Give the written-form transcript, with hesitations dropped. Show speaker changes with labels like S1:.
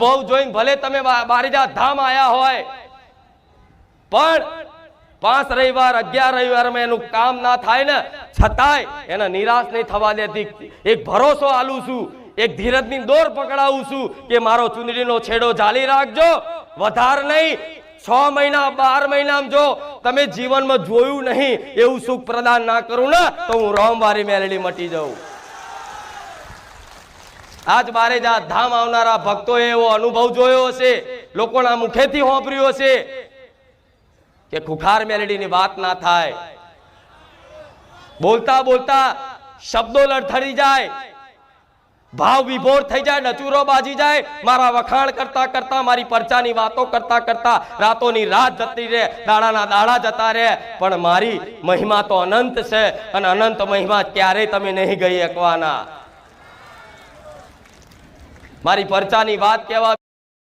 S1: અનુભવ જોઈને ભલે તમે બારેજા ધામ આયા હોય, પણ 5 રવિવાર 11 રવિવારમાં એનું કામ ના થાય ને, છતાંય એને નિરાશ નહીં થવા દેતી. એક ભરોસો આલું છું, એક ધીરજની દોર પકડાવું છું કે મારો ચુંદડીનો છેડો જાળી રાખજો, વધાર નહીં. 6 મહિના 12 મહિનામાં જો તમે જીવનમાં જોયું નહીં એવું સુખ પ્રદાન ના કરું ને, તો હું રોમવારી મેલડી મટી જાઉં. આજ બારેજા ધામ આવનારા ભક્તોએ એવો અનુભવ જોયો હશે, લોકોના મુખેથી સાંભળ્યું હશે કે ખુખાર મેલડીની વાત ના થાય. બોલતા બોલતા શબ્દો લડથડી જાય, ભાવ વિભોર થઈ જાય, ડચુરો બાજી જાય. મારા વખાણ કરતા કરતા, મારી પરચાની વાતો કરતા કરતા રાતોની રાત જતી રહે, દાડાના દાડા જતા રહે. પણ મારી મહિમા તો અનંત છે, અને અનંત મહિમા ક્યારેય તમે નહીં ગઈ શકવાના. મારી પરચાની વાત કહેવા